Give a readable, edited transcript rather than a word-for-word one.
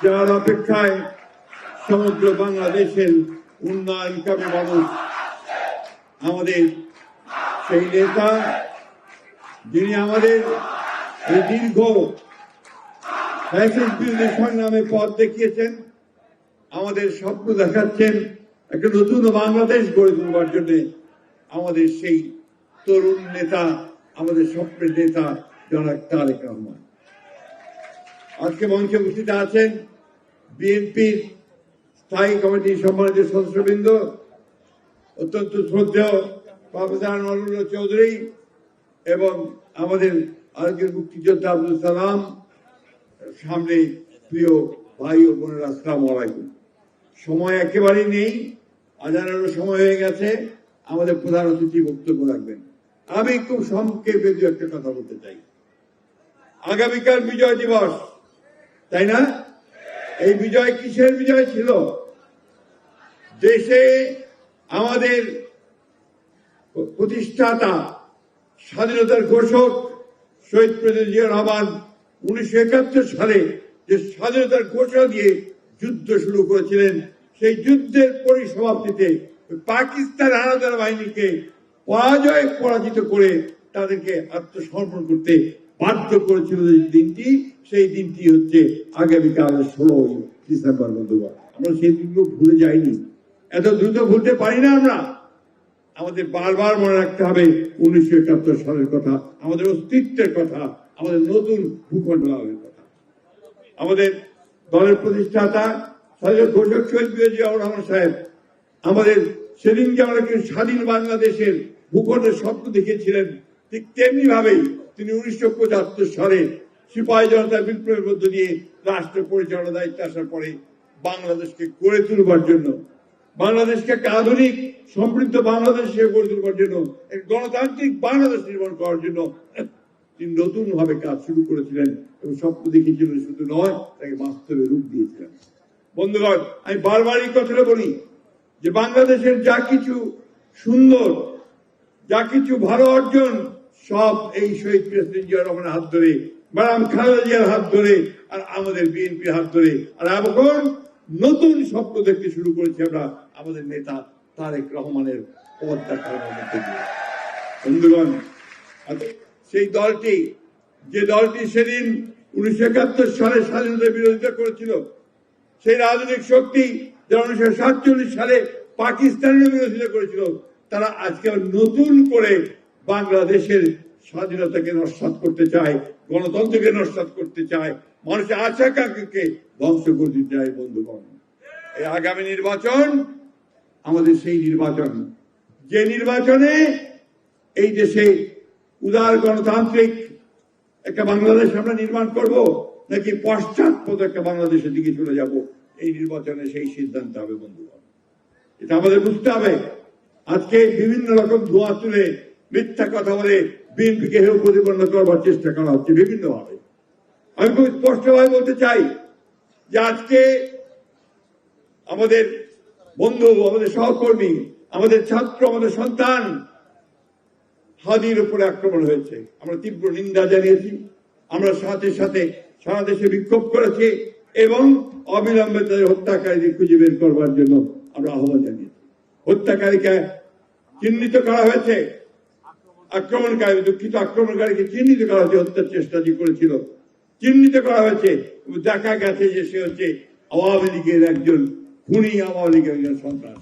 যার অপেক্ষায় সমগ্র বাংলাদেশের উন্নয়নকামী মানুষ। আমাদের সেই নেতা যিনি আমাদের এই দীর্ঘ ফ্যাসিস্ট বিরোধী সংগ্রামে পথ দেখিয়েছেন, আমাদের স্বপ্ন দেখাচ্ছেন একটা নতুন বাংলাদেশ গড়ে তোলবার জন্য। আমাদের সেই তরুণ নেতা, আমাদের স্বপ্নের নেতা জনাব তারেক রহমান। আজকে মঞ্চে উপস্থিত আছেন বিএনপির স্থায়ী কমিটির সম্মানিত সদস্যবৃন্দ, অত্যন্ত শ্রদ্ধেয় প্রফেসর নজরুল চৌধুরী এবং আমাদের আরেকজন মুক্তিযোদ্ধা আব্দুল সালাম, সামনে প্রিয় ভাই ও বোনেরা, আসসালামু আলাইকুম। সময় একেবারেই নেই, আজানেরও সময় হয়ে গেছে। আমাদের প্রধান অতিথি বক্তব্য রাখবেন। আমি খুব সংক্ষেপে দু একটা কথা বলতে চাই। আগামীকাল বিজয় দিবস, তাই না? এই বিজয় কিসের বিজয় ছিল? দেশে আমাদের প্রতিষ্ঠাতা, স্বাধীনতার ঘোষক শহীদ প্রেসিডেন্ট জিয়াউর রহমান 1971 সালে যে স্বাধীনতার ঘোষণা দিয়ে যুদ্ধ শুরু করেছিলেন, সেই যুদ্ধের পরিসমাপ্তিতে পাকিস্তান হানাদার বাহিনীকে পরাজিত করে তাদেরকে আত্মসমর্পণ করতে বাধ্য করেছিল যে দিনটি, সেই দিনটি হচ্ছে আগামীকাল 16 ডিসেম্বর। বন্ধুগণ, আমরা সেই দিনগুলো ভুলে যাইনি, এত দ্রুত ভুলতে পারি না আমরা। আমাদের বারবার মনে রাখতে হবে 1971 সালের কথা, আমাদের অস্তিত্বের কথা, আমাদের নতুন ভূখণ্ড লাভের কথা। আমাদের দলের প্রতিষ্ঠাতা স্বাধীন ঘোষক শহীদ জিয়াউর রহমান সাহেব আমাদের সেদিন যে আমরা স্বাধীন বাংলাদেশের ভূখণ্ডের স্বপ্ন দেখেছিলেন, ঠিক তেমনি ভাবেই তিনি 1975 সালে সিপাহী জনতা বিপ্লবের মধ্য দিয়ে রাষ্ট্র পরিচালনার দায়িত্বে আসার পরে বাংলাদেশকে গড়ে তুলবার জন্য, বাংলাদেশকে একটা আধুনিক সমৃদ্ধ বাংলাদেশ গড়ে তুলবার জন্য, এক গণতান্ত্রিক বাংলাদেশ নির্মাণ করার জন্য তিনি নতুন ভাবে কাজ শুরু করেছিলেন এবং স্বপ্ন দেখিয়েছিলেন। শুধু নয়, তাকে বাস্তবে রূপ দিয়েছিলেন। বন্ধুগণ, আমি বারবারই কথাটা বলি যে বাংলাদেশের যা কিছু সুন্দর, যা কিছু ভালো অর্জন, সব এই শহীদ প্রেসিডেন্ট জিয়াউর রহমানের হাত ধরে, ম্যাডাম খালেদা জিয়ার হাত ধরে, আর আমাদের বিএনপির হাত ধরে। আর এখন নতুন স্বপ্ন দেখতে শুরু করেছি আমরা আমাদের নেতা তারেক রহমানের পথ দেখার মধ্যে দিয়ে। বন্ধুগণ, সেই দলটি, যে দলটি সেদিন 1971 সালে স্বাধীনতার বিরোধিতা করেছিল, সেই রাজনৈতিক শক্তি যারা 1947 সালে পাকিস্তানের বিরোধিতা করেছিল, তারা আজকে নতুন করে বাংলাদেশের স্বাধীনতাকে নস্যাৎ করতে চায়, গণতন্ত্রকে নস্যাৎ করতে চায়, মানুষের আশা আকাঙ্ক্ষাকে ধ্বংস করতে চায়। বন্ধুগণ, এই আগামী নির্বাচন আমাদের সেই নির্বাচন, যে নির্বাচনে এই দেশে উদার গণতান্ত্রিক একটা বাংলাদেশ আমরা নির্মাণ করব, নাকি পশ্চাৎপদ একটা বাংলাদেশের দিকে চলে যাব, এই নির্বাচনে সেই সিদ্ধান্ত হবে। বন্ধুগণ, এটা আমাদের বুঝতে হবে। আজকে বিভিন্ন রকম ধোঁয়া তুলে মিথ্যা কথা বলে বিএনপিকে হেয় প্রতিপন্ন করবার চেষ্টা করা হচ্ছে বিভিন্ন ভাবে। আমি খুব স্পষ্টভাবে বলতে চাই যে আজকে আমাদের বন্ধু, আমাদের সহকর্মী, আমাদের ছাত্র, আমাদের সন্তান হাদির উপরে আক্রমণ হয়েছে। আমরা তীব্র নিন্দা জানিয়েছি। আমরা সাথে সাথে সারা দেশে বিক্ষোভ করেছি এবং অবিলম্বে তাদের হত্যাকারীদের খুঁজে বের করবার জন্য আমরা আহ্বান জানিয়েছি। হত্যাকারীকে চিহ্নিত করা হয়েছে, আক্রমণকারীকে চিহ্নিত করা হয়েছে, হত্যার চেষ্টা যে করেছিল চিহ্নিত করা হয়েছে। দেখা গেছে যে সে হচ্ছে আওয়ামী লীগের একজন খুনি, আওয়ামী লীগের একজন সন্ত্রাস।